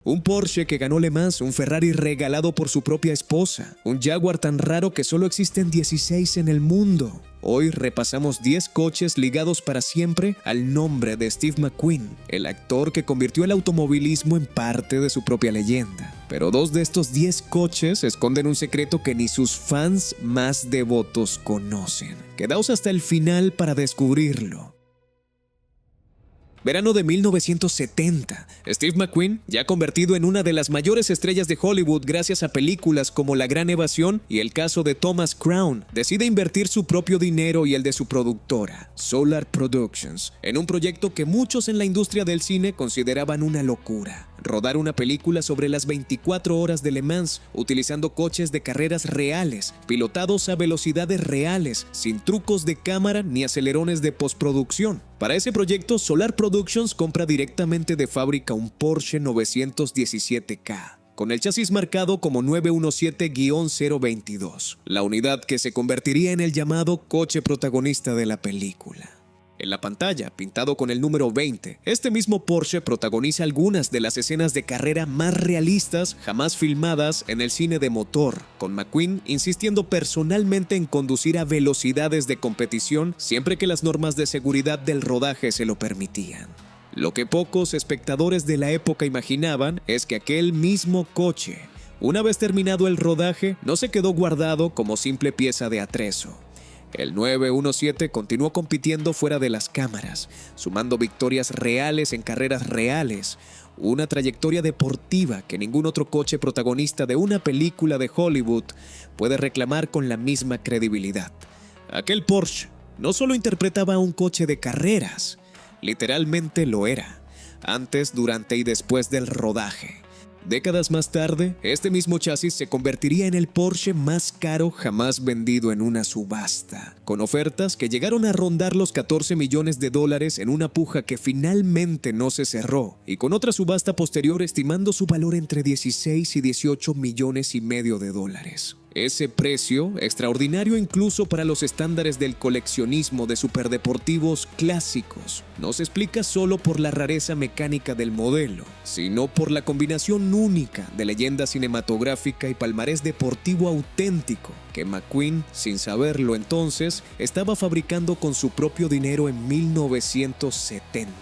Un Porsche que ganó Le Mans, un Ferrari regalado por su propia esposa, un Jaguar tan raro que solo existen 16 en el mundo. Hoy repasamos 10 coches ligados para siempre al nombre de Steve McQueen, el actor que convirtió el automovilismo en parte de su propia leyenda. Pero 2 de estos 10 coches esconden un secreto que ni sus fans más devotos conocen. Quedaos hasta el final para descubrirlo. Verano de 1970. Steve McQueen, ya convertido en una de las mayores estrellas de Hollywood gracias a películas como La Gran Evasión y El caso de Thomas Crown, decide invertir su propio dinero y el de su productora, Solar Productions, en un proyecto que muchos en la industria del cine consideraban una locura. Rodar una película sobre las 24 horas de Le Mans, utilizando coches de carreras reales, pilotados a velocidades reales, sin trucos de cámara ni acelerones de postproducción. Para ese proyecto, Solar Productions compra directamente de fábrica un Porsche 917K, con el chasis marcado como 917-022, la unidad que se convertiría en el llamado coche protagonista de la película. En la pantalla, pintado con el número 20, este mismo Porsche protagoniza algunas de las escenas de carrera más realistas jamás filmadas en el cine de motor, con McQueen insistiendo personalmente en conducir a velocidades de competición siempre que las normas de seguridad del rodaje se lo permitían. Lo que pocos espectadores de la época imaginaban es que aquel mismo coche, una vez terminado el rodaje, no se quedó guardado como simple pieza de atrezo. El 917 continuó compitiendo fuera de las cámaras, sumando victorias reales en carreras reales, una trayectoria deportiva que ningún otro coche protagonista de una película de Hollywood puede reclamar con la misma credibilidad. Aquel Porsche no solo interpretaba un coche de carreras, literalmente lo era, antes, durante y después del rodaje. Décadas más tarde, este mismo chasis se convertiría en el Porsche más caro jamás vendido en una subasta, con ofertas que llegaron a rondar los $14 millones en una puja que finalmente no se cerró, y con otra subasta posterior estimando su valor entre 16 y 18 millones y medio de dólares. Ese precio, extraordinario incluso para los estándares del coleccionismo de superdeportivos clásicos, no se explica solo por la rareza mecánica del modelo, sino por la combinación única de leyenda cinematográfica y palmarés deportivo auténtico que McQueen, sin saberlo entonces, estaba fabricando con su propio dinero en 1970.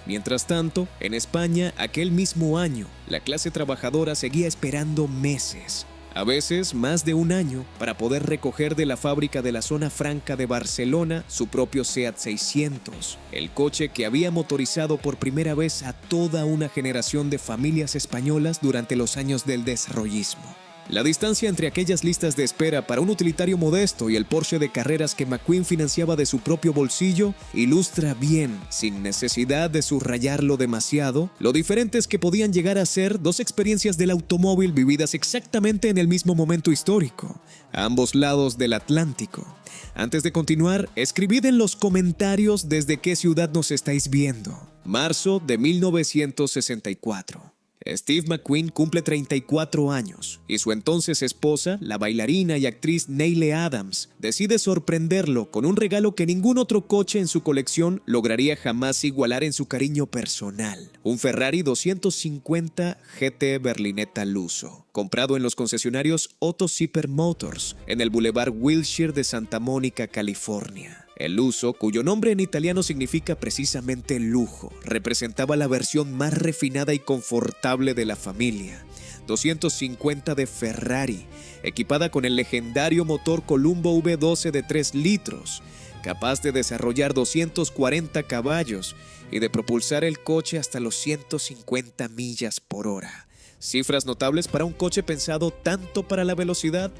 Mientras tanto, en España, aquel mismo año, la clase trabajadora seguía esperando meses, a veces más de un año, para poder recoger de la fábrica de la zona franca de Barcelona su propio Seat 600, el coche que había motorizado por primera vez a toda una generación de familias españolas durante los años del desarrollismo. La distancia entre aquellas listas de espera para un utilitario modesto y el Porsche de carreras que McQueen financiaba de su propio bolsillo ilustra bien, sin necesidad de subrayarlo demasiado, lo diferentes que podían llegar a ser dos experiencias del automóvil vividas exactamente en el mismo momento histórico, a ambos lados del Atlántico. Antes de continuar, escribid en los comentarios desde qué ciudad nos estáis viendo. Marzo de 1964. Steve McQueen cumple 34 años y su entonces esposa, la bailarina y actriz Neile Adams, decide sorprenderlo con un regalo que ningún otro coche en su colección lograría jamás igualar en su cariño personal: un Ferrari 250 GT Berlinetta luso, comprado en los concesionarios Otto Zipper Motors en el Boulevard Wilshire de Santa Mónica, California. El luso, cuyo nombre en italiano significa precisamente lujo, representaba la versión más refinada y confortable de la familia. 250 de Ferrari, equipada con el legendario motor Columbo V12 de 3 litros, capaz de desarrollar 240 caballos y de propulsar el coche hasta los 150 millas por hora. Cifras notables para un coche pensado tanto para la velocidad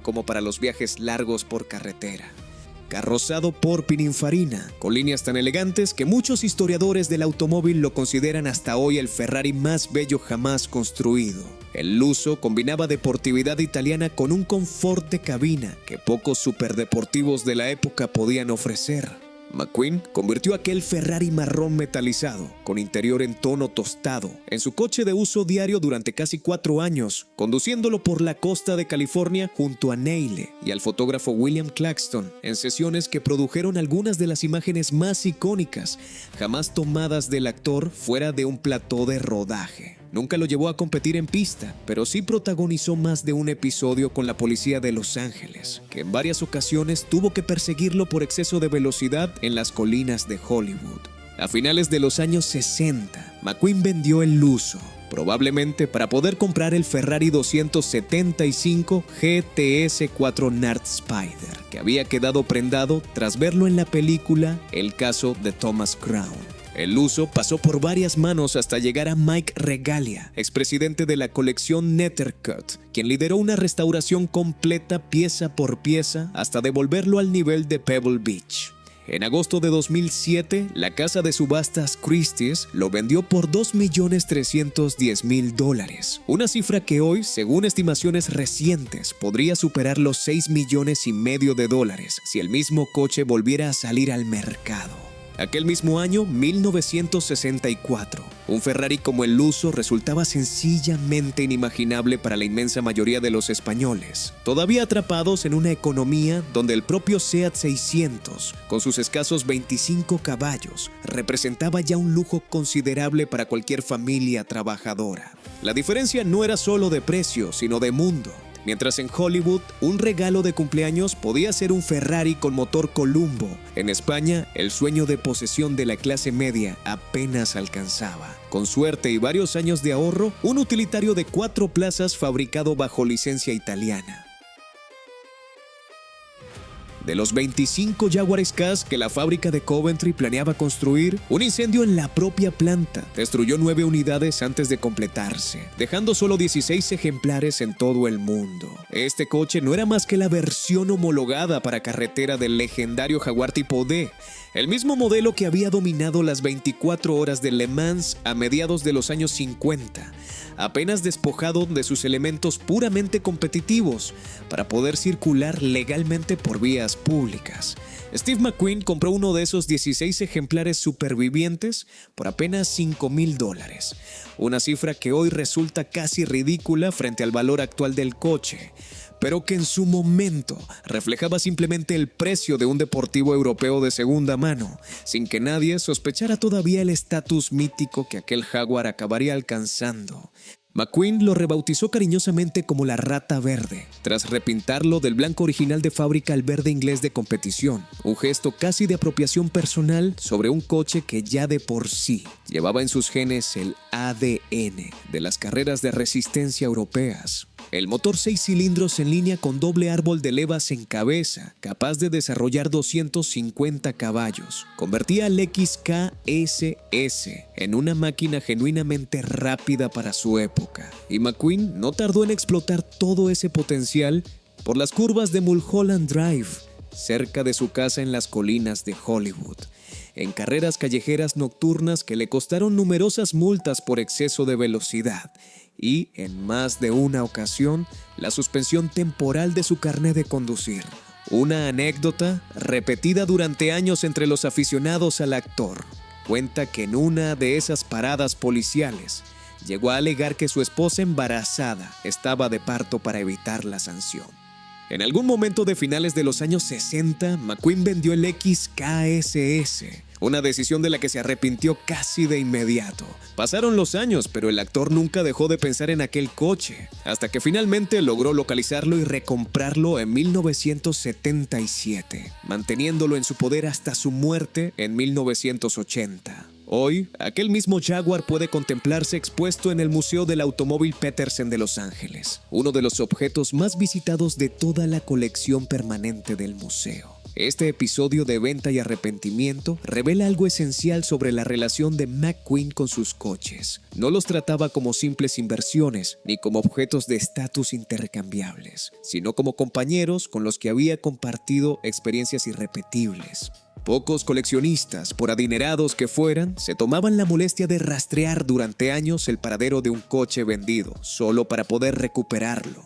como para los viajes largos por carretera. Carrozado por Pininfarina, con líneas tan elegantes que muchos historiadores del automóvil lo consideran hasta hoy el Ferrari más bello jamás construido. El luso combinaba deportividad italiana con un confort de cabina que pocos superdeportivos de la época podían ofrecer. McQueen convirtió aquel Ferrari marrón metalizado, con interior en tono tostado, en su coche de uso diario durante casi 4 años, conduciéndolo por la costa de California junto a Neile y al fotógrafo William Claxton, en sesiones que produjeron algunas de las imágenes más icónicas jamás tomadas del actor fuera de un plató de rodaje. Nunca lo llevó a competir en pista, pero sí protagonizó más de un episodio con la policía de Los Ángeles, que en varias ocasiones tuvo que perseguirlo por exceso de velocidad en las colinas de Hollywood. A finales de los años 60, McQueen vendió el Lusso, probablemente para poder comprar el Ferrari 275 GTS 4 Nart Spider, que había quedado prendado tras verlo en la película El caso de Thomas Crown. El Lusso pasó por varias manos hasta llegar a Mike Regalia, expresidente de la colección Nethercutt, quien lideró una restauración completa pieza por pieza hasta devolverlo al nivel de Pebble Beach. En agosto de 2007, la casa de subastas Christie's lo vendió por $2.310.000, una cifra que hoy, según estimaciones recientes, podría superar los $6.5 millones si el mismo coche volviera a salir al mercado. Aquel mismo año, 1964, un Ferrari como el Lusso resultaba sencillamente inimaginable para la inmensa mayoría de los españoles, todavía atrapados en una economía donde el propio Seat 600, con sus escasos 25 caballos, representaba ya un lujo considerable para cualquier familia trabajadora. La diferencia no era solo de precio, sino de mundo. Mientras en Hollywood, un regalo de cumpleaños podía ser un Ferrari con motor Columbo, en España, el sueño de posesión de la clase media apenas alcanzaba. Con suerte y varios años de ahorro, un utilitario de 4 plazas fabricado bajo licencia italiana. De los 25 Jaguar Ska que la fábrica de Coventry planeaba construir, un incendio en la propia planta destruyó 9 unidades antes de completarse, dejando solo 16 ejemplares en todo el mundo. Este coche no era más que la versión homologada para carretera del legendario Jaguar tipo D, el mismo modelo que había dominado las 24 horas de Le Mans a mediados de los años 50, apenas despojado de sus elementos puramente competitivos para poder circular legalmente por vías públicas. Steve McQueen compró uno de esos 16 ejemplares supervivientes por apenas $5.000, una cifra que hoy resulta casi ridícula frente al valor actual del coche, pero que en su momento reflejaba simplemente el precio de un deportivo europeo de segunda mano, sin que nadie sospechara todavía el estatus mítico que aquel Jaguar acabaría alcanzando. McQueen lo rebautizó cariñosamente como la Rata Verde, tras repintarlo del blanco original de fábrica al verde inglés de competición, un gesto casi de apropiación personal sobre un coche que ya de por sí llevaba en sus genes el ADN de las carreras de resistencia europeas. El motor 6 cilindros en línea con doble árbol de levas en cabeza, capaz de desarrollar 250 caballos, convertía al XKSS en una máquina genuinamente rápida para su época. Y McQueen no tardó en explotar todo ese potencial por las curvas de Mulholland Drive, cerca de su casa en las colinas de Hollywood, en carreras callejeras nocturnas que le costaron numerosas multas por exceso de velocidad y, en más de una ocasión, la suspensión temporal de su carnet de conducir. Una anécdota repetida durante años entre los aficionados al actor. Cuenta que en una de esas paradas policiales llegó a alegar que su esposa embarazada estaba de parto para evitar la sanción. En algún momento de finales de los años 60, McQueen vendió el XKSS, una decisión de la que se arrepintió casi de inmediato. Pasaron los años, pero el actor nunca dejó de pensar en aquel coche, hasta que finalmente logró localizarlo y recomprarlo en 1977, manteniéndolo en su poder hasta su muerte en 1980. Hoy, aquel mismo Jaguar puede contemplarse expuesto en el Museo del Automóvil Petersen de Los Ángeles, uno de los objetos más visitados de toda la colección permanente del museo. Este episodio de venta y arrepentimiento revela algo esencial sobre la relación de McQueen con sus coches. No los trataba como simples inversiones ni como objetos de estatus intercambiables, sino como compañeros con los que había compartido experiencias irrepetibles. Pocos coleccionistas, por adinerados que fueran, se tomaban la molestia de rastrear durante años el paradero de un coche vendido, solo para poder recuperarlo.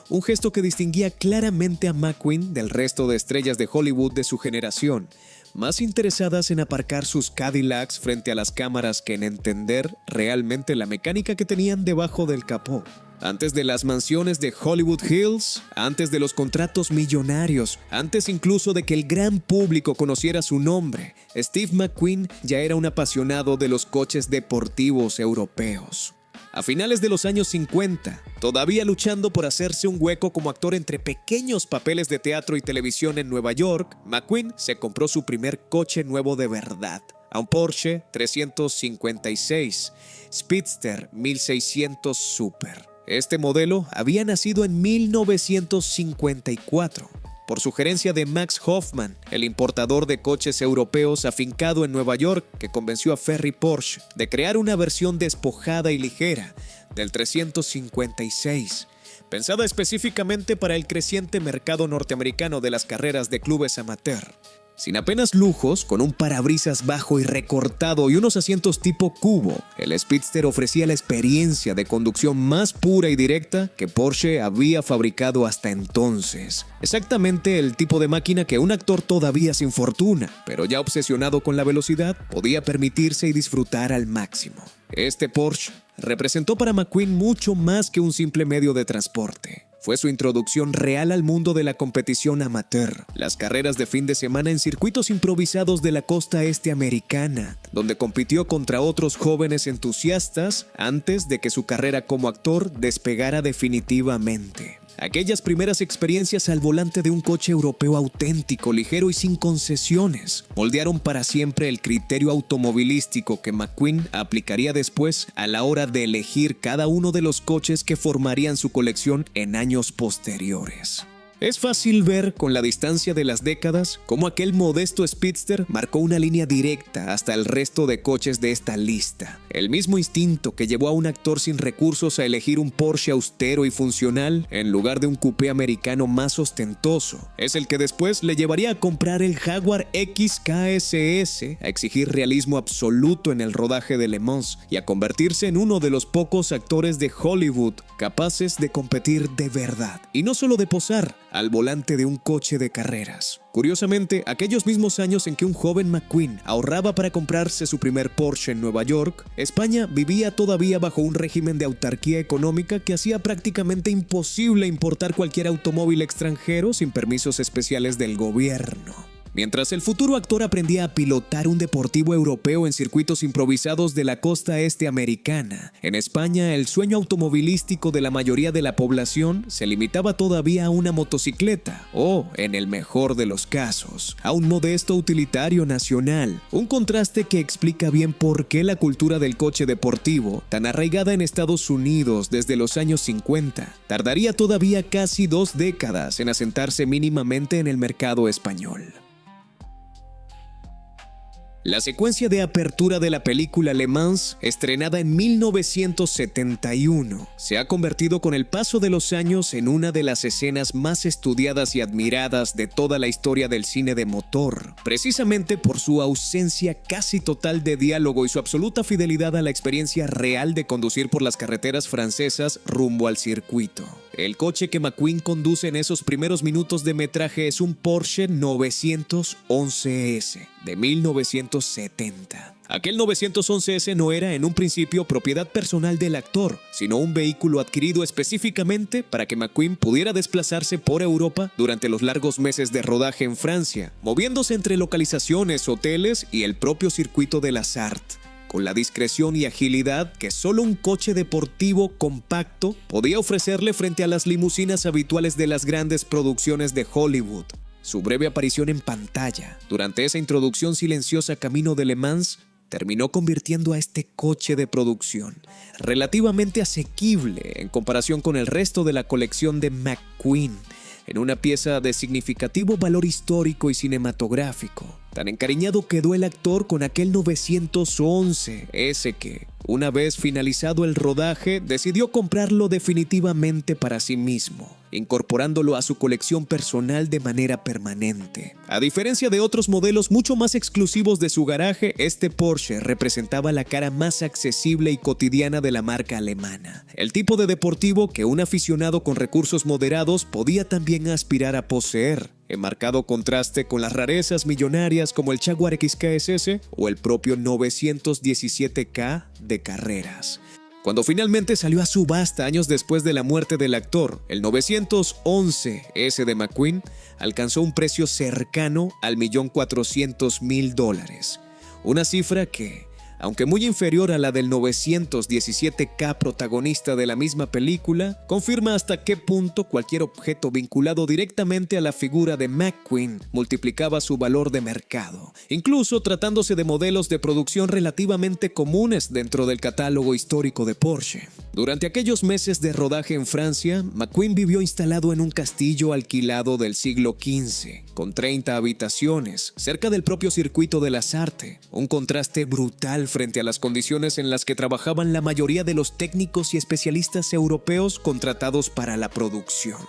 Un gesto que distinguía claramente a McQueen del resto de estrellas de Hollywood de su generación, más interesadas en aparcar sus Cadillacs frente a las cámaras que en entender realmente la mecánica que tenían debajo del capó. Antes de las mansiones de Hollywood Hills, antes de los contratos millonarios, antes incluso de que el gran público conociera su nombre, Steve McQueen ya era un apasionado de los coches deportivos europeos. A finales de los años 50, todavía luchando por hacerse un hueco como actor entre pequeños papeles de teatro y televisión en Nueva York, McQueen se compró su primer coche nuevo de verdad, a un Porsche 356 Speedster 1600 Super. Este modelo había nacido en 1954. Por sugerencia de Max Hoffman, el importador de coches europeos afincado en Nueva York, que convenció a Ferry Porsche de crear una versión despojada y ligera del 356, pensada específicamente para el creciente mercado norteamericano de las carreras de clubes amateur. Sin apenas lujos, con un parabrisas bajo y recortado y unos asientos tipo cubo, el Speedster ofrecía la experiencia de conducción más pura y directa que Porsche había fabricado hasta entonces. Exactamente el tipo de máquina que un actor todavía sin fortuna, pero ya obsesionado con la velocidad, podía permitirse y disfrutar al máximo. Este Porsche representó para McQueen mucho más que un simple medio de transporte. Fue su introducción real al mundo de la competición amateur, las carreras de fin de semana en circuitos improvisados de la costa este americana, donde compitió contra otros jóvenes entusiastas antes de que su carrera como actor despegara definitivamente. Aquellas primeras experiencias al volante de un coche europeo auténtico, ligero y sin concesiones, moldearon para siempre el criterio automovilístico que McQueen aplicaría después a la hora de elegir cada uno de los coches que formarían su colección en años posteriores. Es fácil ver con la distancia de las décadas cómo aquel modesto Speedster marcó una línea directa hasta el resto de coches de esta lista. El mismo instinto que llevó a un actor sin recursos a elegir un Porsche austero y funcional en lugar de un coupé americano más ostentoso es el que después le llevaría a comprar el Jaguar XKSS, a exigir realismo absoluto en el rodaje de Le Mans y a convertirse en uno de los pocos actores de Hollywood capaces de competir de verdad y no solo de posar al volante de un coche de carreras. Curiosamente, aquellos mismos años en que un joven McQueen ahorraba para comprarse su primer Porsche en Nueva York, España vivía todavía bajo un régimen de autarquía económica que hacía prácticamente imposible importar cualquier automóvil extranjero sin permisos especiales del gobierno. Mientras el futuro actor aprendía a pilotar un deportivo europeo en circuitos improvisados de la costa este americana, en España el sueño automovilístico de la mayoría de la población se limitaba todavía a una motocicleta o, en el mejor de los casos, a un modesto utilitario nacional. Un contraste que explica bien por qué la cultura del coche deportivo, tan arraigada en Estados Unidos desde los años 50, tardaría todavía casi 2 décadas en asentarse mínimamente en el mercado español. La secuencia de apertura de la película Le Mans, estrenada en 1971, se ha convertido con el paso de los años en una de las escenas más estudiadas y admiradas de toda la historia del cine de motor, precisamente por su ausencia casi total de diálogo y su absoluta fidelidad a la experiencia real de conducir por las carreteras francesas rumbo al circuito. El coche que McQueen conduce en esos primeros minutos de metraje es un Porsche 911S de 1970. Aquel 911S no era en un principio propiedad personal del actor, sino un vehículo adquirido específicamente para que McQueen pudiera desplazarse por Europa durante los largos meses de rodaje en Francia, moviéndose entre localizaciones, hoteles y el propio circuito de la Sarthe, con la discreción y agilidad que solo un coche deportivo compacto podía ofrecerle frente a las limusinas habituales de las grandes producciones de Hollywood. Su breve aparición en pantalla, durante esa introducción silenciosa camino de Le Mans, terminó convirtiendo a este coche de producción relativamente asequible en comparación con el resto de la colección de McQueen, en una pieza de significativo valor histórico y cinematográfico. Tan encariñado quedó el actor con aquel 911S que, una vez finalizado el rodaje, decidió comprarlo definitivamente para sí mismo, incorporándolo a su colección personal de manera permanente. A diferencia de otros modelos mucho más exclusivos de su garaje, este Porsche representaba la cara más accesible y cotidiana de la marca alemana, el tipo de deportivo que un aficionado con recursos moderados podía también aspirar a poseer, en marcado contraste con las rarezas millonarias como el Jaguar XKSS o el propio 917K de carreras. Cuando finalmente salió a subasta años después de la muerte del actor, el 911S de McQueen alcanzó un precio cercano al $1.400.000, una cifra que, aunque muy inferior a la del 917K protagonista de la misma película, confirma hasta qué punto cualquier objeto vinculado directamente a la figura de McQueen multiplicaba su valor de mercado, incluso tratándose de modelos de producción relativamente comunes dentro del catálogo histórico de Porsche. Durante aquellos meses de rodaje en Francia, McQueen vivió instalado en un castillo alquilado del siglo XV, con 30 habitaciones, cerca del propio circuito de las Artes, un contraste brutal frente a las condiciones en las que trabajaban la mayoría de los técnicos y especialistas europeos contratados para la producción.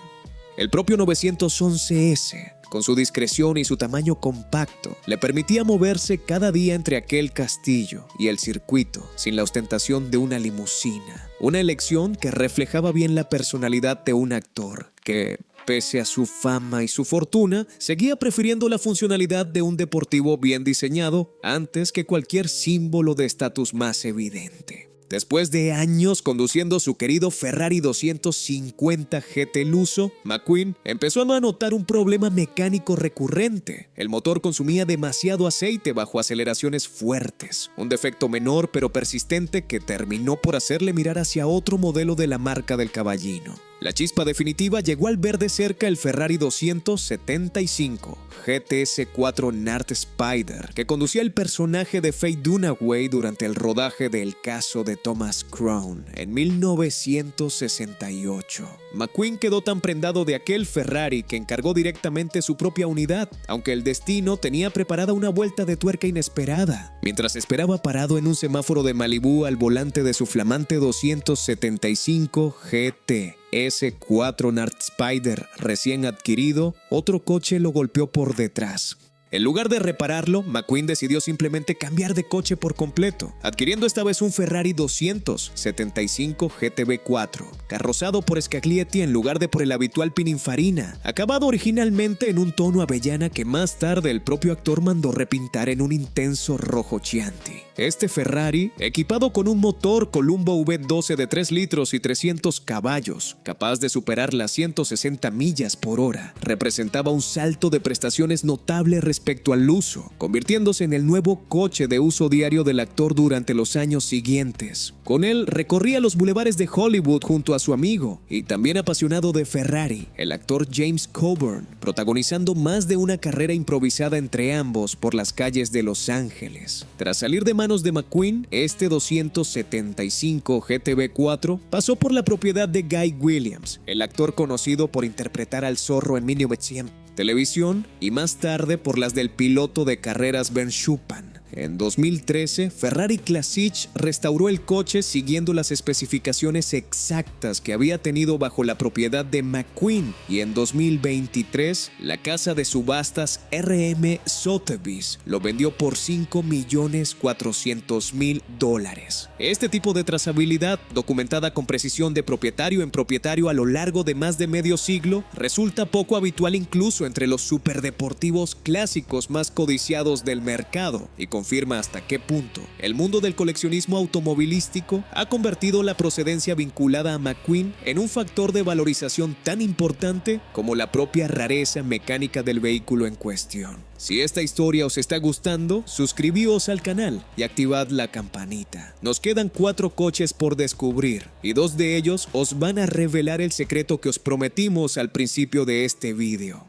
El propio 911S, con su discreción y su tamaño compacto, le permitía moverse cada día entre aquel castillo y el circuito sin la ostentación de una limusina. Una elección que reflejaba bien la personalidad de un actor que, pese a su fama y su fortuna, seguía prefiriendo la funcionalidad de un deportivo bien diseñado antes que cualquier símbolo de estatus más evidente. Después de años conduciendo su querido Ferrari 250 GT luso, McQueen empezó a notar un problema mecánico recurrente. El motor consumía demasiado aceite bajo aceleraciones fuertes, un defecto menor pero persistente que terminó por hacerle mirar hacia otro modelo de la marca del caballino. La chispa definitiva llegó al ver de cerca el Ferrari 275 GTS4 Nart Spider, que conducía el personaje de Faye Dunaway durante el rodaje del caso de Thomas Crown en 1968. McQueen quedó tan prendado de aquel Ferrari que encargó directamente su propia unidad, aunque el destino tenía preparada una vuelta de tuerca inesperada. Mientras esperaba parado en un semáforo de Malibú al volante de su flamante 275 GT S4 Nart Spider recién adquirido, otro coche lo golpeó por detrás. En lugar de repararlo, McQueen decidió simplemente cambiar de coche por completo, adquiriendo esta vez un Ferrari 275 GTB4, carrozado por Scaglietti en lugar de por el habitual Pininfarina, acabado originalmente en un tono avellana que más tarde el propio actor mandó repintar en un intenso rojo Chianti. Este Ferrari, equipado con un motor Columbo V12 de 3 litros y 300 caballos, capaz de superar las 160 millas por hora, representaba un salto de prestaciones notable respecto al luso, convirtiéndose en el nuevo coche de uso diario del actor durante los años siguientes. Con él recorría los bulevares de Hollywood junto a su amigo y también apasionado de Ferrari, el actor James Coburn, protagonizando más de una carrera improvisada entre ambos por las calles de Los Ángeles. Tras salir de manos de McQueen, este 275 GTB4 pasó por la propiedad de Guy Williams, el actor conocido por interpretar al zorro en 1900 televisión y más tarde por las del piloto de carreras Ben Schupan. En 2013, Ferrari Classic restauró el coche siguiendo las especificaciones exactas que había tenido bajo la propiedad de McQueen, y en 2023, la casa de subastas RM Sotheby's lo vendió por $5.400.000. Este tipo de trazabilidad, documentada con precisión de propietario en propietario a lo largo de más de medio siglo, resulta poco habitual incluso entre los superdeportivos clásicos más codiciados del mercado, y confirma hasta qué punto el mundo del coleccionismo automovilístico ha convertido la procedencia vinculada a McQueen en un factor de valorización tan importante como la propia rareza mecánica del vehículo en cuestión. Si esta historia os está gustando, suscribíos al canal y activad la campanita. Nos quedan 4 coches por descubrir y 2 de ellos os van a revelar el secreto que os prometimos al principio de este vídeo.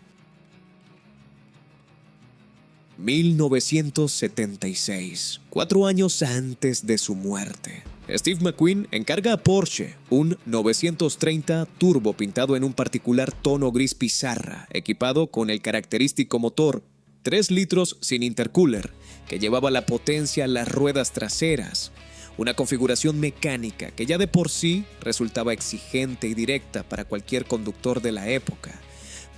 1976, 4 años antes de su muerte. Steve McQueen encarga a Porsche un 930 Turbo pintado en un particular tono gris pizarra, equipado con el característico motor 3 litros sin intercooler, que llevaba la potencia a las ruedas traseras. Una configuración mecánica que ya de por sí resultaba exigente y directa para cualquier conductor de la época,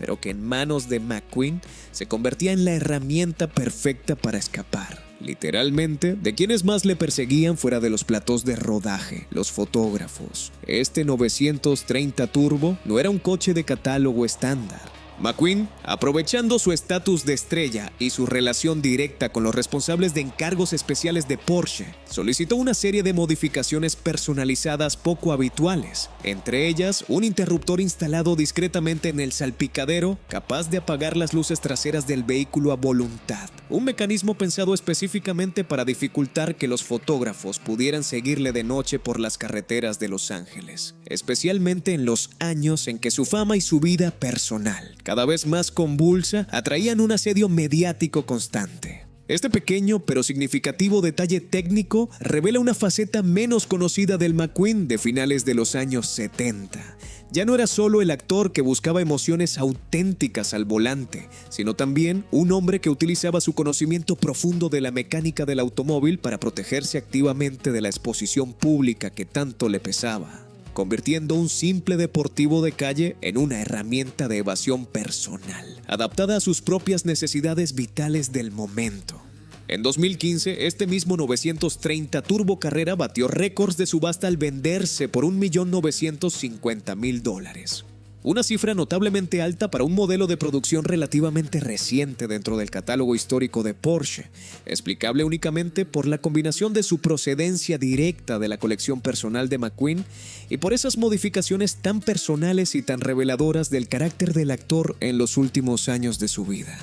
pero que en manos de McQueen se convertía en la herramienta perfecta para escapar, literalmente, de quienes más le perseguían fuera de los platós de rodaje, los fotógrafos. Este 930 Turbo no era un coche de catálogo estándar. McQueen, aprovechando su estatus de estrella y su relación directa con los responsables de encargos especiales de Porsche, solicitó una serie de modificaciones personalizadas poco habituales, entre ellas un interruptor instalado discretamente en el salpicadero capaz de apagar las luces traseras del vehículo a voluntad, un mecanismo pensado específicamente para dificultar que los fotógrafos pudieran seguirle de noche por las carreteras de Los Ángeles, especialmente en los años en que su fama y su vida personal, cada vez más convulsa, atraían un asedio mediático constante. Este pequeño pero significativo detalle técnico revela una faceta menos conocida del McQueen de finales de los años 70. Ya no era solo el actor que buscaba emociones auténticas al volante, sino también un hombre que utilizaba su conocimiento profundo de la mecánica del automóvil para protegerse activamente de la exposición pública que tanto le pesaba, convirtiendo un simple deportivo de calle en una herramienta de evasión personal, adaptada a sus propias necesidades vitales del momento. En 2015, este mismo 930 Turbo Carrera batió récords de subasta al venderse por $1.950.000. Una cifra notablemente alta para un modelo de producción relativamente reciente dentro del catálogo histórico de Porsche, explicable únicamente por la combinación de su procedencia directa de la colección personal de McQueen y por esas modificaciones tan personales y tan reveladoras del carácter del actor en los últimos años de su vida.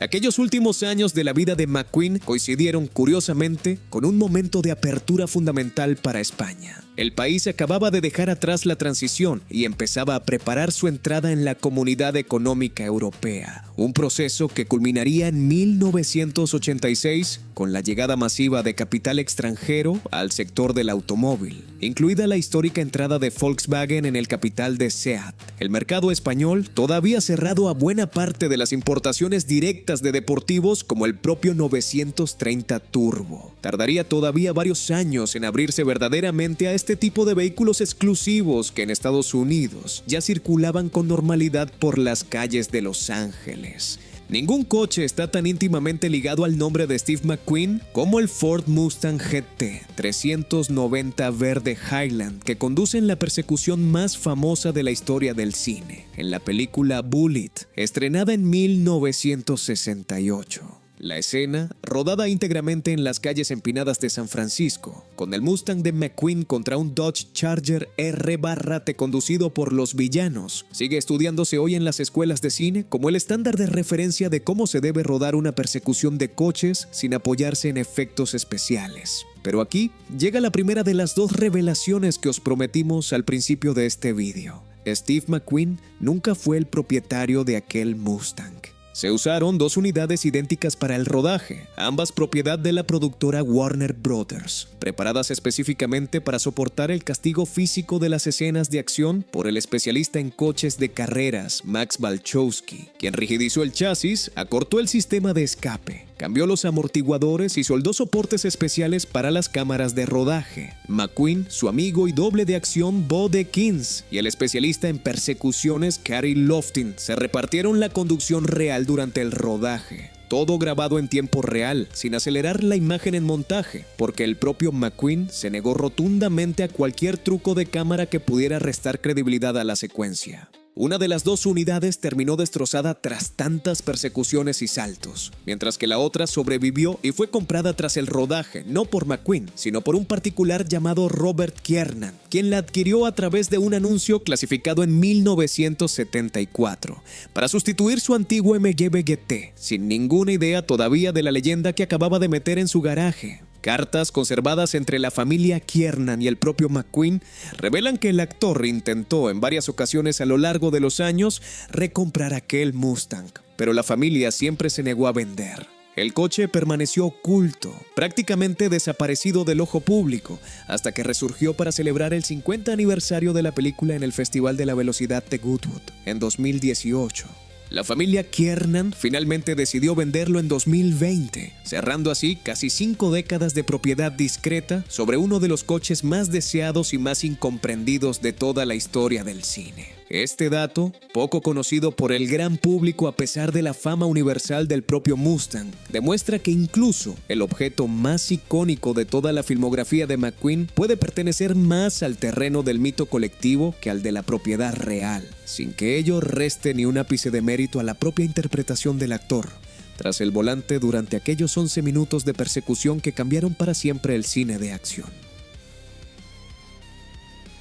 Aquellos últimos años de la vida de McQueen coincidieron, curiosamente, con un momento de apertura fundamental para España. El país acababa de dejar atrás la transición y empezaba a preparar su entrada en la Comunidad Económica Europea, un proceso que culminaría en 1986 con la llegada masiva de capital extranjero al sector del automóvil, incluida la histórica entrada de Volkswagen en el capital de SEAT. El mercado español todavía cerrado a buena parte de las importaciones directas de deportivos como el propio 930 Turbo. Tardaría todavía varios años en abrirse verdaderamente a este tipo de vehículos exclusivos que en Estados Unidos ya circulaban con normalidad por las calles de Los Ángeles. Ningún coche está tan íntimamente ligado al nombre de Steve McQueen como el Ford Mustang GT 390 verde Highland, que conduce en la persecución más famosa de la historia del cine, en la película Bullitt, estrenada en 1968. La escena, rodada íntegramente en las calles empinadas de San Francisco, con el Mustang de McQueen contra un Dodge Charger R-Barrate conducido por los villanos, sigue estudiándose hoy en las escuelas de cine como el estándar de referencia de cómo se debe rodar una persecución de coches sin apoyarse en efectos especiales. Pero aquí llega la primera de las dos revelaciones que os prometimos al principio de este vídeo. Steve McQueen nunca fue el propietario de aquel Mustang. Se usaron dos unidades idénticas para el rodaje, ambas propiedad de la productora Warner Brothers, preparadas específicamente para soportar el castigo físico de las escenas de acción por el especialista en coches de carreras Max Balchowski, quien rigidizó el chasis, acortó el sistema de escape, cambió los amortiguadores y soldó soportes especiales para las cámaras de rodaje. McQueen, su amigo y doble de acción Bo Dekins y el especialista en persecuciones Cary Loftin se repartieron la conducción real durante el rodaje. Todo grabado en tiempo real, sin acelerar la imagen en montaje, porque el propio McQueen se negó rotundamente a cualquier truco de cámara que pudiera restar credibilidad a la secuencia. Una de las dos unidades terminó destrozada tras tantas persecuciones y saltos, mientras que la otra sobrevivió y fue comprada tras el rodaje, no por McQueen, sino por un particular llamado Robert Kiernan, quien la adquirió a través de un anuncio clasificado en 1974, para sustituir su antiguo MG GT, sin ninguna idea todavía de la leyenda que acababa de meter en su garaje. Cartas conservadas entre la familia Kiernan y el propio McQueen revelan que el actor intentó en varias ocasiones a lo largo de los años recomprar aquel Mustang, pero la familia siempre se negó a vender. El coche permaneció oculto, prácticamente desaparecido del ojo público, hasta que resurgió para celebrar el 50 aniversario de la película en el Festival de la Velocidad de Goodwood en 2018. La familia Kiernan finalmente decidió venderlo en 2020, cerrando así casi 5 décadas de propiedad discreta sobre uno de los coches más deseados y más incomprendidos de toda la historia del cine. Este dato, poco conocido por el gran público a pesar de la fama universal del propio Mustang, demuestra que incluso el objeto más icónico de toda la filmografía de McQueen puede pertenecer más al terreno del mito colectivo que al de la propiedad real, sin que ello reste ni un ápice de mérito a la propia interpretación del actor, tras el volante durante aquellos 11 minutos de persecución que cambiaron para siempre el cine de acción.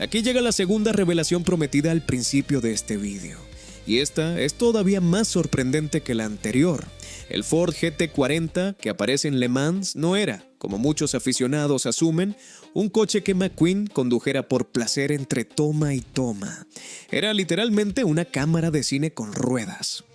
Aquí llega la segunda revelación prometida al principio de este vídeo, y esta es todavía más sorprendente que la anterior. El Ford GT40 que aparece en Le Mans no era, como muchos aficionados asumen, un coche que McQueen condujera por placer entre toma y toma. Era literalmente una cámara de cine con ruedas.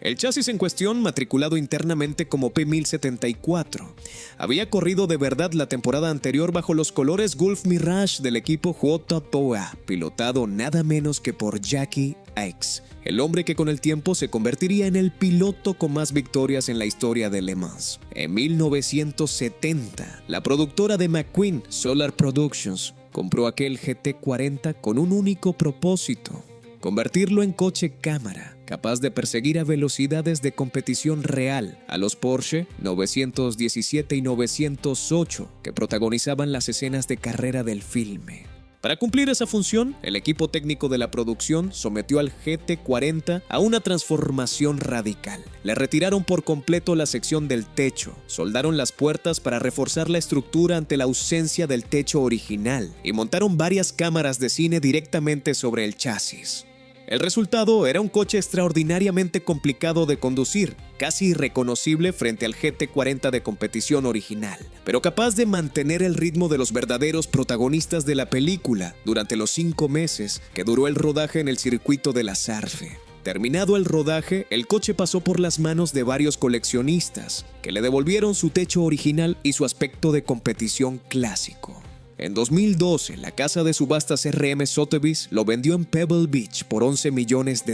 El chasis en cuestión, matriculado internamente como P1074, había corrido de verdad la temporada anterior bajo los colores Gulf Mirage del equipo JPOA, pilotado nada menos que por Jackie Ickx, el hombre que con el tiempo se convertiría en el piloto con más victorias en la historia de Le Mans. En 1970, la productora de McQueen, Solar Productions, compró aquel GT40 con un único propósito: convertirlo en coche cámara, capaz de perseguir a velocidades de competición real a los Porsche 917 y 908 que protagonizaban las escenas de carrera del filme. Para cumplir esa función, el equipo técnico de la producción sometió al GT40 a una transformación radical. Le retiraron por completo la sección del techo, soldaron las puertas para reforzar la estructura ante la ausencia del techo original y montaron varias cámaras de cine directamente sobre el chasis. El resultado era un coche extraordinariamente complicado de conducir, casi irreconocible frente al GT40 de competición original, pero capaz de mantener el ritmo de los verdaderos protagonistas de la película durante los 5 meses que duró el rodaje en el circuito de la Sarfe. Terminado el rodaje, el coche pasó por las manos de varios coleccionistas, que le devolvieron su techo original y su aspecto de competición clásico. En 2012, la casa de subastas RM Sotheby's lo vendió en Pebble Beach por $11 millones,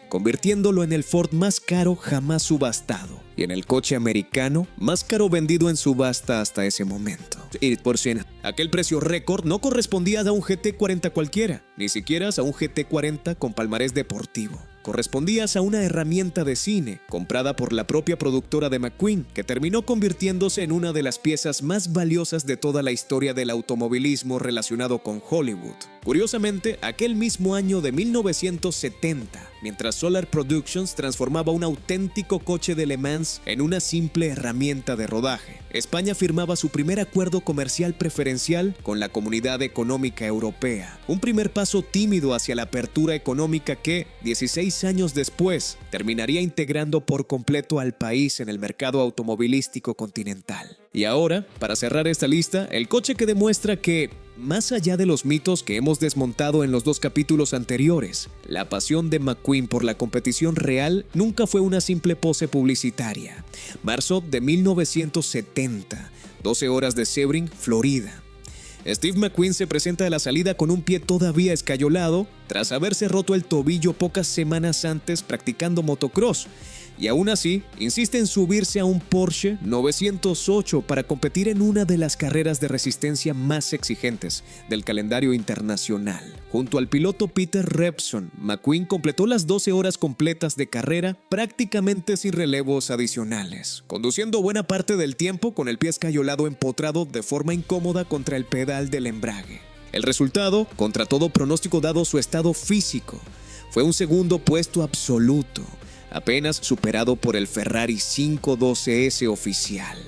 convirtiéndolo en el Ford más caro jamás subastado y en el coche americano más caro vendido en subasta hasta ese momento. Y por si aquel precio récord no correspondía a un GT40 cualquiera, ni siquiera a un GT40 con palmarés deportivo. Correspondías a una herramienta de cine comprada por la propia productora de McQueen, que terminó convirtiéndose en una de las piezas más valiosas de toda la historia del automovilismo relacionado con Hollywood. Curiosamente, aquel mismo año de 1970, mientras Solar Productions transformaba un auténtico coche de Le Mans en una simple herramienta de rodaje, España firmaba su primer acuerdo comercial preferencial con la Comunidad Económica Europea, un primer paso tímido hacia la apertura económica que, 16 años después, terminaría integrando por completo al país en el mercado automovilístico continental. Y ahora, para cerrar esta lista, el coche que demuestra que, más allá de los mitos que hemos desmontado en los 2 capítulos anteriores, la pasión de McQueen por la competición real nunca fue una simple pose publicitaria. Marzo de 1970, 12 horas de Sebring, Florida. Steve McQueen se presenta a la salida con un pie todavía escayolado tras haberse roto el tobillo pocas semanas antes practicando motocross. Y aún así, insiste en subirse a un Porsche 908 para competir en una de las carreras de resistencia más exigentes del calendario internacional. Junto al piloto Peter Revson, McQueen completó las 12 horas completas de carrera prácticamente sin relevos adicionales, conduciendo buena parte del tiempo con el pie escayolado empotrado de forma incómoda contra el pedal del embrague. El resultado, contra todo pronóstico dado su estado físico, fue un segundo puesto absoluto, apenas superado por el Ferrari 512S oficial,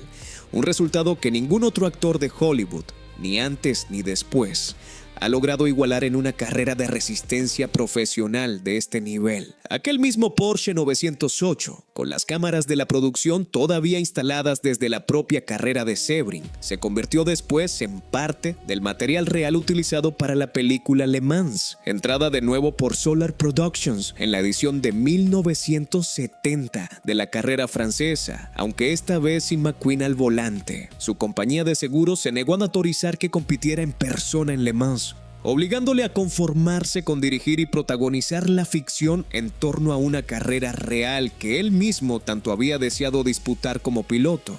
un resultado que ningún otro actor de Hollywood, ni antes ni después, ha logrado igualar en una carrera de resistencia profesional de este nivel. Aquel mismo Porsche 908, con las cámaras de la producción todavía instaladas desde la propia carrera de Sebring, se convirtió después en parte del material real utilizado para la película Le Mans, entrada de nuevo por Solar Productions en la edición de 1970 de la carrera francesa, aunque esta vez sin McQueen al volante. Su compañía de seguros se negó a autorizar que compitiera en persona en Le Mans, obligándole a conformarse con dirigir y protagonizar la ficción en torno a una carrera real que él mismo tanto había deseado disputar como piloto.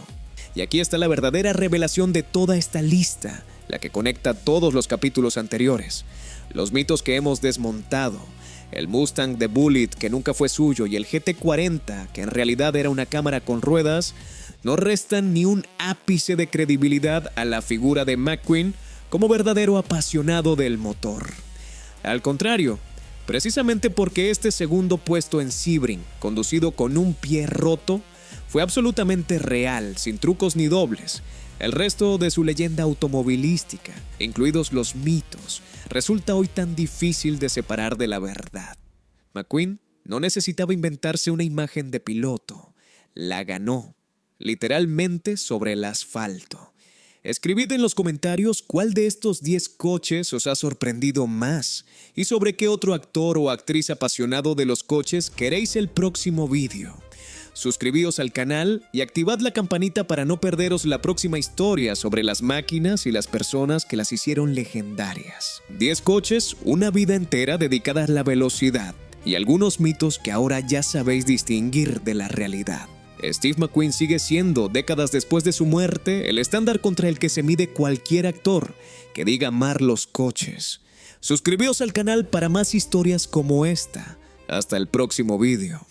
Y aquí está la verdadera revelación de toda esta lista, la que conecta todos los capítulos anteriores. Los mitos que hemos desmontado, el Mustang de Bullitt, que nunca fue suyo, y el GT40, que en realidad era una cámara con ruedas, no restan ni un ápice de credibilidad a la figura de McQueen como verdadero apasionado del motor. Al contrario, precisamente porque este segundo puesto en Sebring, conducido con un pie roto, fue absolutamente real, sin trucos ni dobles, el resto de su leyenda automovilística, incluidos los mitos, resulta hoy tan difícil de separar de la verdad. McQueen no necesitaba inventarse una imagen de piloto, la ganó, literalmente sobre el asfalto. Escribid en los comentarios cuál de estos 10 coches os ha sorprendido más y sobre qué otro actor o actriz apasionado de los coches queréis el próximo vídeo. Suscribíos al canal y activad la campanita para no perderos la próxima historia sobre las máquinas y las personas que las hicieron legendarias. 10 coches, una vida entera dedicada a la velocidad y algunos mitos que ahora ya sabéis distinguir de la realidad. Steve McQueen sigue siendo, décadas después de su muerte, el estándar contra el que se mide cualquier actor que diga amar los coches. Suscribíos al canal para más historias como esta. Hasta el próximo vídeo.